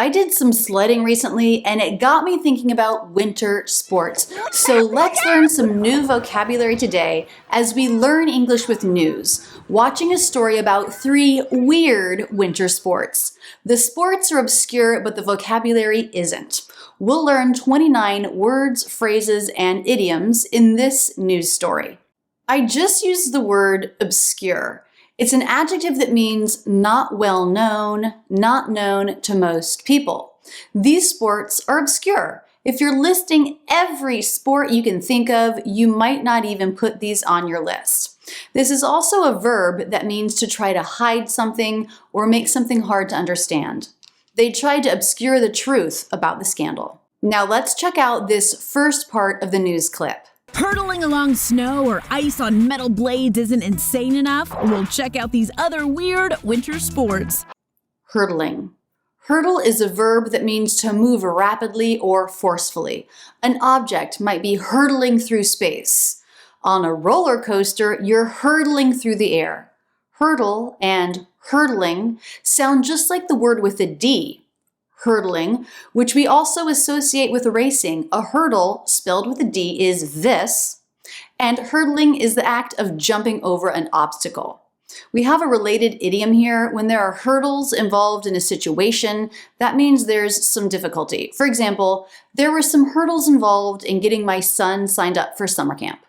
I did some sledding recently and it got me thinking about winter sports. So let's learn some new vocabulary today as we learn English with news, watching a story about 3 weird winter sports. The sports are obscure, but the vocabulary isn't. We'll learn 29 words, phrases, and idioms in this news story. I just used the word obscure. It's an adjective that means not well known, not known to most people. These sports are obscure. If you're listing every sport you can think of, you might not even put these on your list. This is also a verb that means to try to hide something or make something hard to understand. They tried to obscure the truth about the scandal. Now let's check out this first part of the news clip. Hurtling along snow or ice on metal blades isn't insane enough? We'll check out these other weird winter sports. Hurtling. Hurtle is a verb that means to move rapidly or forcefully. An object might be hurtling through space. On a roller coaster, you're hurtling through the air. Hurtle and hurtling sound just like the word with a D. Hurtling, which we also associate with racing. A hurdle, spelled with a D, is this, and hurtling is the act of jumping over an obstacle. We have a related idiom here. When there are hurdles involved in a situation, that means there's some difficulty. For example, there were some hurdles involved in getting my son signed up for summer camp.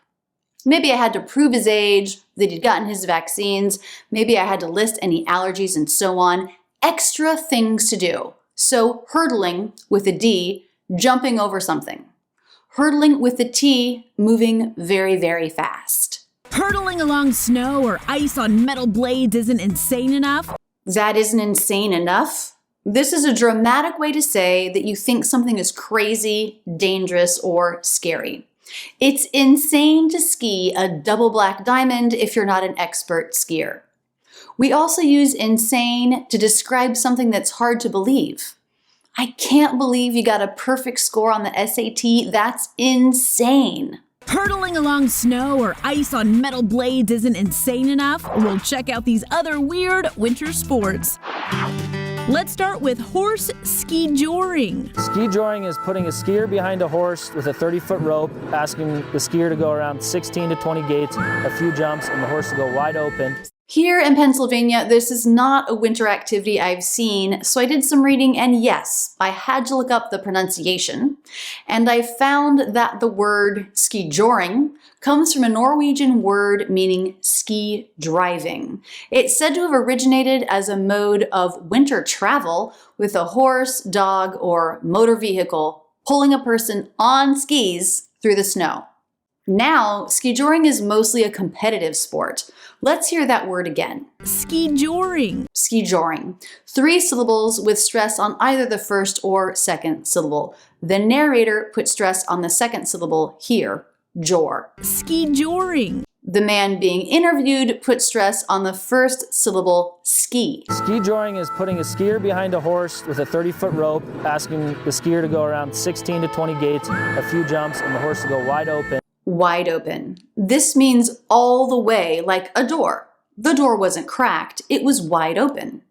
Maybe I had to prove his age, that he'd gotten his vaccines, maybe I had to list any allergies and so on. Extra things to do. So hurtling with a D, jumping over something. Hurtling with a T, moving very, very fast. Hurtling along snow or ice on metal blades isn't insane enough? That isn't insane enough. This is a dramatic way to say that you think something is crazy, dangerous, or scary. It's insane to ski a double black diamond if you're not an expert skier. We also use insane to describe something that's hard to believe. I can't believe you got a perfect score on the SAT. That's insane. Hurtling along snow or ice on metal blades isn't insane enough? We'll check out these other weird winter sports. Let's start with horse skijoring. Skijoring is putting a skier behind a horse with a 30-foot rope, asking the skier to go around 16 to 20 gates, a few jumps, and the horse to go wide open. Here in Pennsylvania, this is not a winter activity I've seen, so I did some reading, and yes, I had to look up the pronunciation, and I found that the word skijoring comes from a Norwegian word meaning ski driving. It's said to have originated as a mode of winter travel with a horse, dog, or motor vehicle pulling a person on skis through the snow. Now, skijoring is mostly a competitive sport. Let's hear that word again. Skijoring. Skijoring. 3 syllables with stress on either the first or second syllable. The narrator put stress on the second syllable here, jor. Skijoring. The man being interviewed put stress on the first syllable, ski. Skijoring is putting a skier behind a horse with a 30-foot rope, asking the skier to go around 16 to 20 gates, a few jumps, and the horse to go wide open. Wide open. This means all the way, like a door. The door wasn't cracked, it was wide open.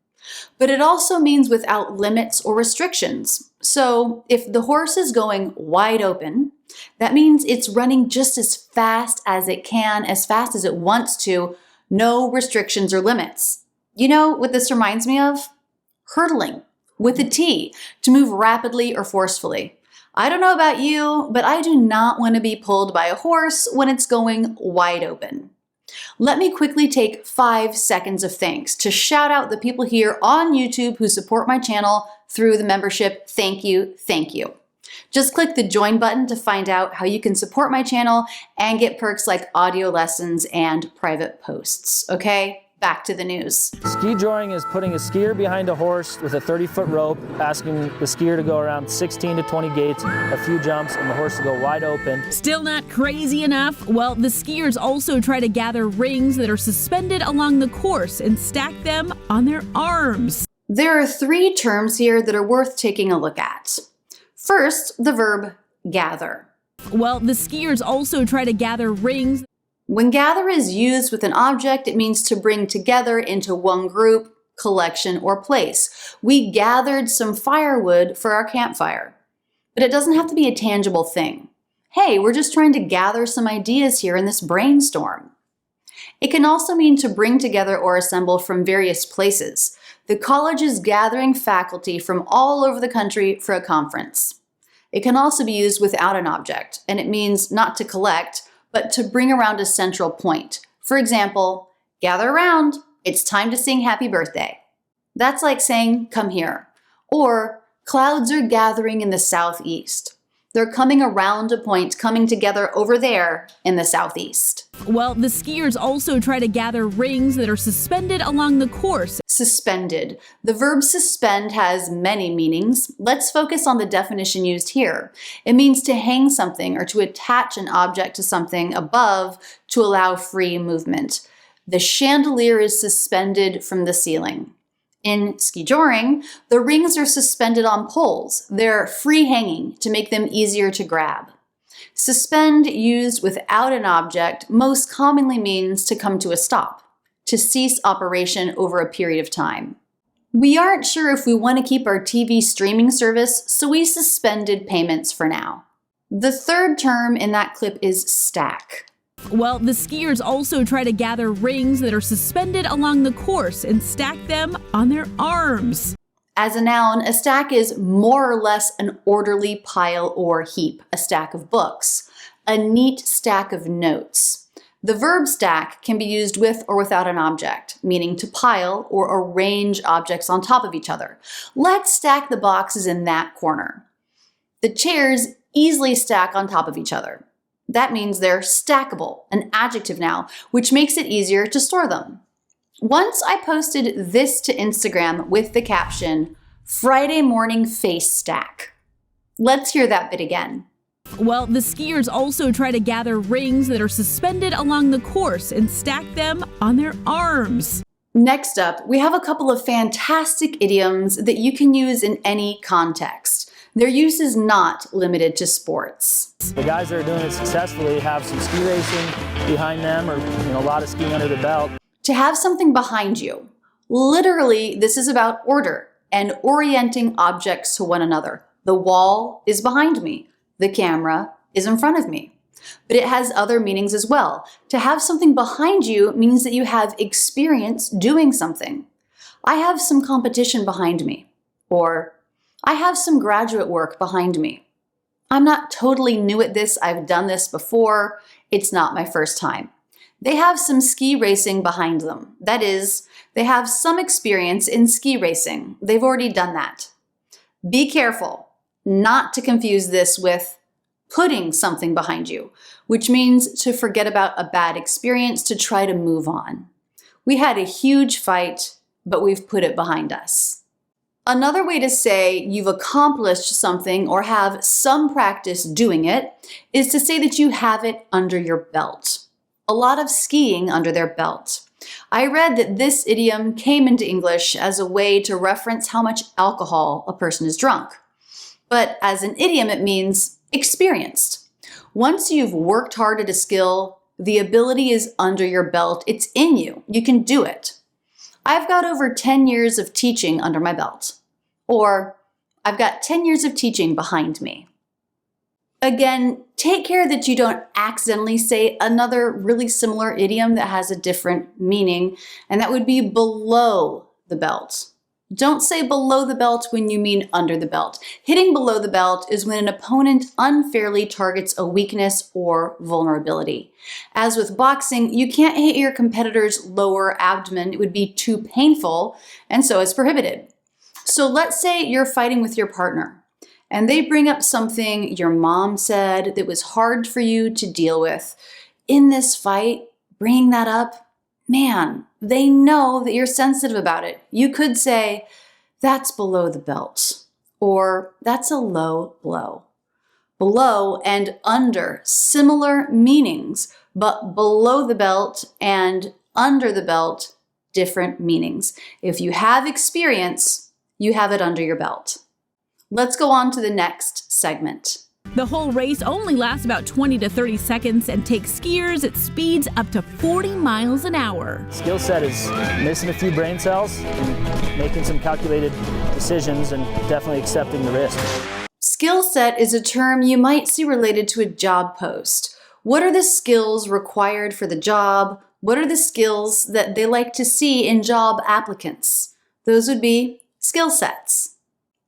But it also means without limits or restrictions. So if the horse is going wide open, that means it's running just as fast as it can, as fast as it wants to, no restrictions or limits. You know what this reminds me of? Hurtling, with a T, to move rapidly or forcefully. I don't know about you, but I do not want to be pulled by a horse when it's going wide open. Let me quickly take 5 seconds of thanks to shout out the people here on YouTube who support my channel through the membership. Thank you, thank you. Just click the join button to find out how you can support my channel and get perks like audio lessons and private posts, okay? Back to the news. Skijoring is putting a skier behind a horse with a 30-foot rope, asking the skier to go around 16 to 20 gates, a few jumps, and the horse to go wide open. Still not crazy enough? Well, the skiers also try to gather rings that are suspended along the course and stack them on their arms. There are 3 terms here that are worth taking a look at. First, the verb gather. Well, the skiers also try to gather rings. When gather is used with an object, it means to bring together into one group, collection, or place. We gathered some firewood for our campfire. But it doesn't have to be a tangible thing. Hey, we're just trying to gather some ideas here in this brainstorm. It can also mean to bring together or assemble from various places. The college is gathering faculty from all over the country for a conference. It can also be used without an object, and it means not to collect, but to bring around a central point. For example, gather around, it's time to sing happy birthday. That's like saying, come here. Or, clouds are gathering in the southeast. They're coming around a point, coming together over there in the southeast. Well, the skiers also try to gather rings that are suspended along the course. Suspended. The verb suspend has many meanings. Let's focus on the definition used here. It means to hang something or to attach an object to something above to allow free movement. The chandelier is suspended from the ceiling. In Skijoring, the rings are suspended on poles. They're free hanging to make them easier to grab. Suspend, used without an object, most commonly means to come to a stop, to cease operation over a period of time. We aren't sure if we want to keep our TV streaming service, so we suspended payments for now. The third term in that clip is stack. Well, the skiers also try to gather rings that are suspended along the course and stack them on their arms. As a noun, a stack is more or less an orderly pile or heap, a stack of books, a neat stack of notes. The verb stack can be used with or without an object, meaning to pile or arrange objects on top of each other. Let's stack the boxes in that corner. The chairs easily stack on top of each other. That means they're stackable, an adjective now, which makes it easier to store them. Once I posted this to Instagram with the caption, Friday morning face stack. Let's hear that bit again. Well, the skiers also try to gather rings that are suspended along the course and stack them on their arms. Next up, we have a couple of fantastic idioms that you can use in any context. Their use is not limited to sports. The guys that are doing it successfully have some ski racing behind them or a lot of skiing under their belt. To have something behind you. Literally, this is about order and orienting objects to one another. The wall is behind me. The camera is in front of me. But it has other meanings as well. To have something behind you means that you have experience doing something. I have some competition behind me. Or, I have some graduate work behind me. I'm not totally new at this. I've done this before. It's not my first time. They have some ski racing behind them. That is, they have some experience in ski racing. They've already done that. Be careful not to confuse this with putting something behind you, which means to forget about a bad experience to try to move on. We had a huge fight, but we've put it behind us. Another way to say you've accomplished something or have some practice doing it is to say that you have it under your belt. A lot of skiing under their belt. I read that this idiom came into English as a way to reference how much alcohol a person is drunk. But as an idiom, it means experienced. Once you've worked hard at a skill, the ability is under your belt. It's in you. You can do it. I've got over 10 years of teaching under my belt. Or, I've got 10 years of teaching behind me. Again, take care that you don't accidentally say another really similar idiom that has a different meaning, and that would be below the belt. Don't say below the belt when you mean under the belt. Hitting below the belt is when an opponent unfairly targets a weakness or vulnerability. As with boxing, you can't hit your competitor's lower abdomen. It would be too painful, and so it's prohibited. So let's say you're fighting with your partner, and they bring up something your mom said that was hard for you to deal with. In this fight, bringing that up, man, they know that you're sensitive about it. You could say, that's below the belt, or that's a low blow. Below and under, similar meanings, but below the belt and under the belt, different meanings. If you have experience, you have it under your belt. Let's go on to the next segment. The whole race only lasts about 20 to 30 seconds and takes skiers at speeds up to 40 miles an hour. Skill set is missing a few brain cells and making some calculated decisions and definitely accepting the risk. Skill set is a term you might see related to a job post. What are the skills required for the job? What are the skills that they like to see in job applicants? Those would be skill sets.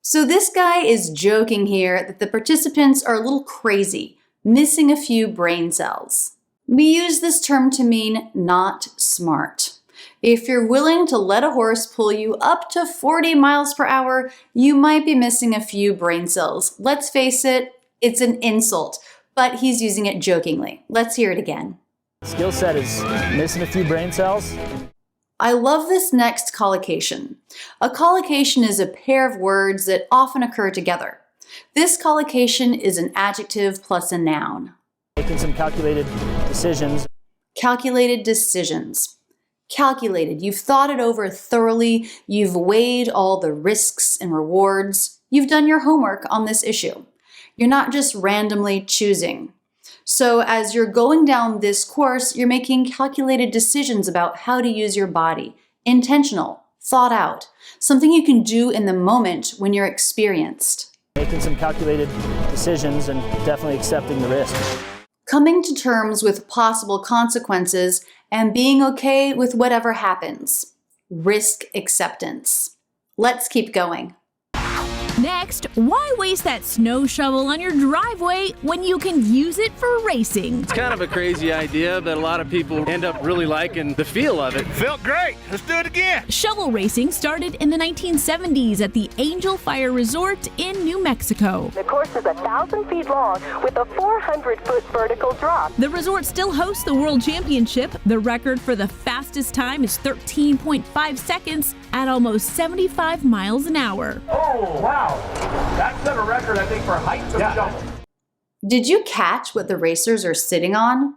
So this guy is joking here that the participants are a little crazy, missing a few brain cells. We use this term to mean not smart. If you're willing to let a horse pull you up to 40 miles per hour, you might be missing a few brain cells. Let's face it, it's an insult, but he's using it jokingly. Let's hear it again. Skill set is missing a few brain cells. I love this next collocation. A collocation is a pair of words that often occur together. This collocation is an adjective plus a noun. Making some calculated decisions. Calculated decisions. Calculated. You've thought it over thoroughly. You've weighed all the risks and rewards. You've done your homework on this issue. You're not just randomly choosing. So as you're going down this course, you're making calculated decisions about how to use your body. Intentional, thought out, something you can do in the moment when you're experienced. Making some calculated decisions and definitely accepting the risk. Coming to terms with possible consequences and being okay with whatever happens. Risk acceptance. Let's keep going. Next, why waste that snow shovel on your driveway when you can use it for racing? It's kind of a crazy idea, but a lot of people end up really liking the feel of it. Felt great. Let's do it again. Shovel racing started in the 1970s at the Angel Fire Resort in New Mexico. The course is 1,000 feet long with a 400-foot vertical drop. The resort still hosts the World Championship. The record for the fastest time is 13.5 seconds at almost 75 miles an hour. Oh, wow. That set a record, I think, for heights of shovel. Did you catch what the racers are sitting on?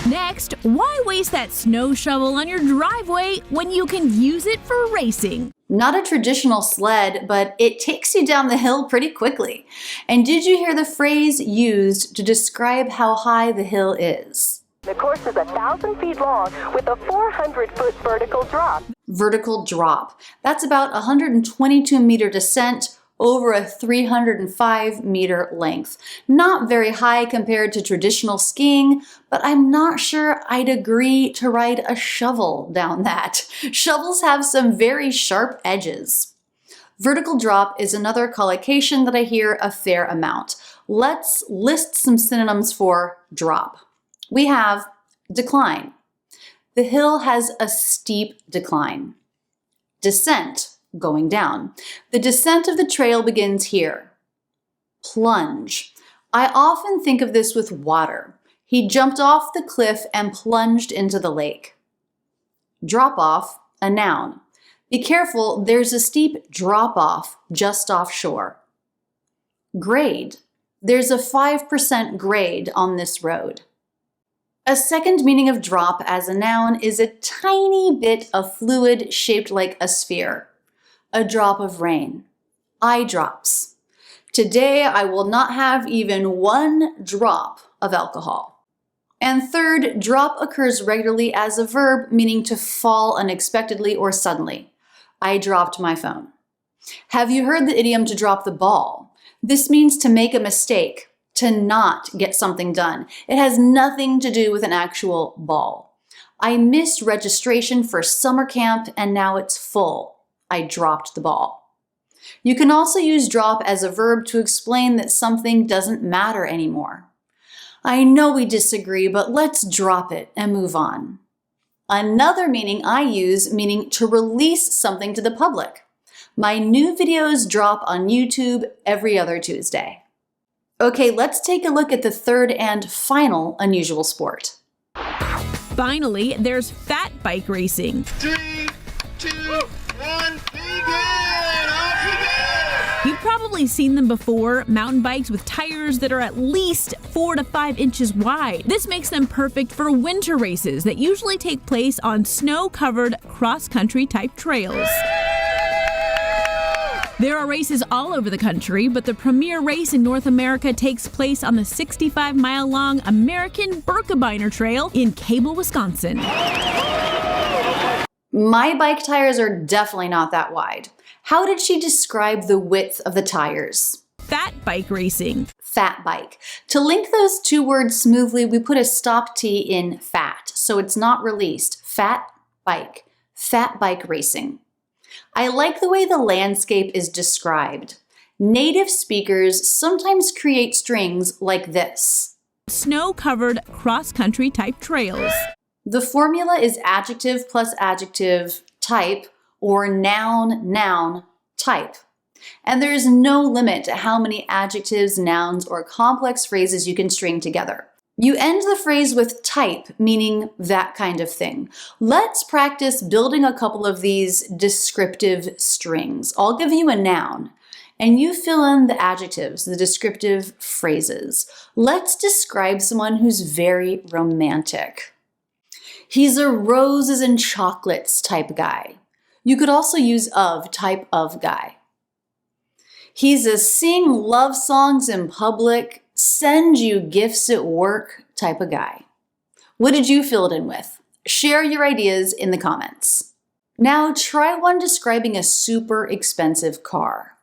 Next, why waste that snow shovel on your driveway when you can use it for racing? Not a traditional sled, but it takes you down the hill pretty quickly. And did you hear the phrase used to describe how high the hill is? The course is 1,000 feet long with a 400-foot vertical drop. Vertical drop. That's about 122-meter descent over a 305-meter length. Not very high compared to traditional skiing, but I'm not sure I'd agree to ride a shovel down that. Shovels have some very sharp edges. Vertical drop is another collocation that I hear a fair amount. Let's list some synonyms for drop. We have decline. The hill has a steep decline. Descent, going down. The descent of the trail begins here. Plunge. I often think of this with water. He jumped off the cliff and plunged into the lake. Drop off, a noun. Be careful, there's a steep drop off just offshore. Grade. There's a 5% grade on this road. A second meaning of drop as a noun is a tiny bit of fluid shaped like a sphere. A drop of rain. Eye drops. Today I will not have even one drop of alcohol. And third, drop occurs regularly as a verb meaning to fall unexpectedly or suddenly. I dropped my phone. Have you heard the idiom to drop the ball? This means to make a mistake, to not get something done. It has nothing to do with an actual ball. I missed registration for summer camp and now it's full. I dropped the ball. You can also use drop as a verb to explain that something doesn't matter anymore. I know we disagree, but let's drop it and move on. Another meaning I use, meaning to release something to the public. My new videos drop on YouTube every other Tuesday. Okay, let's take a look at the third and final unusual sport. Finally, there's fat bike racing. 3, 2, 1, begin! Off you go! You've probably seen them before, mountain bikes with tires that are at least 4 to 5 inches wide. This makes them perfect for winter races that usually take place on snow-covered cross-country type trails. There are races all over the country, but the premier race in North America takes place on the 65-mile-long American Birkebeiner Trail in Cable, Wisconsin. My bike tires are definitely not that wide. How did she describe the width of the tires? Fat bike racing. Fat bike. To link those two words smoothly, we put a stop T in fat, so it's not released. Fat bike. Fat bike racing. I like the way the landscape is described. Native speakers sometimes create strings like this. Snow-covered cross-country type trails. The formula is adjective plus adjective type or noun, noun, type. And there is no limit to how many adjectives, nouns, or complex phrases you can string together. You end the phrase with type, meaning that kind of thing. Let's practice building a couple of these descriptive strings. I'll give you a noun, and you fill in the adjectives, the descriptive phrases. Let's describe someone who's very romantic. He's a roses and chocolates type guy. You could also use of, type of guy. He's a sing love songs in public, send you gifts at work type of guy. What did you fill it in with? Share your ideas in the comments. Now try one describing a super expensive car.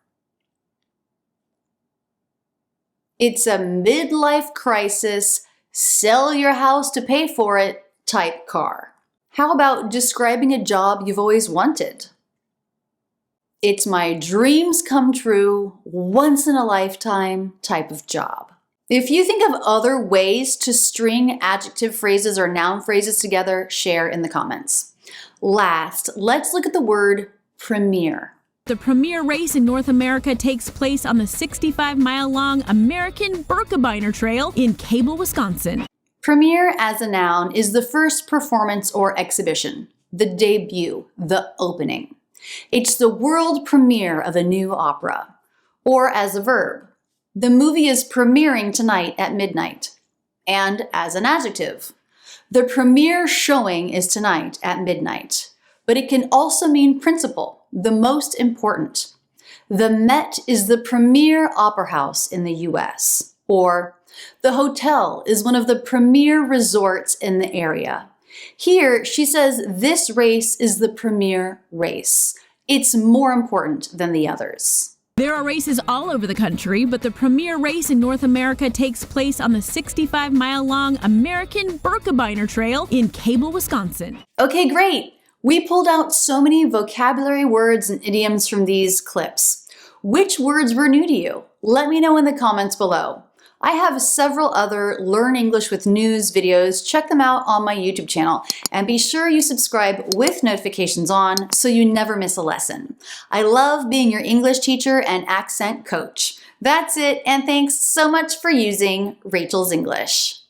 It's a midlife crisis, sell your house to pay for it type car. How about describing a job you've always wanted? It's my dreams come true, once in a lifetime type of job. If you think of other ways to string adjective phrases or noun phrases together, share in the comments. Last, let's look at the word premier. The premier race in North America takes place on the 65-mile-long American Birkebeiner Trail in Cable, Wisconsin. Premiere as a noun is the first performance or exhibition, the debut, the opening. It's the world premiere of a new opera. Or as a verb, the movie is premiering tonight at midnight. And as an adjective, the premiere showing is tonight at midnight. But it can also mean principal, the most important. The Met is the premier opera house in the US. Or the hotel is one of the premier resorts in the area. Here, she says this race is the premier race. It's more important than the others. There are races all over the country, but the premier race in North America takes place on the 65-mile-long American Birkebeiner Trail in Cable, Wisconsin. Okay, great. We pulled out so many vocabulary words and idioms from these clips. Which words were new to you? Let me know in the comments below. I have several other Learn English with News videos. Check them out on my YouTube channel. And be sure you subscribe with notifications on so you never miss a lesson. I love being your English teacher and accent coach. That's it, and thanks so much for using Rachel's English.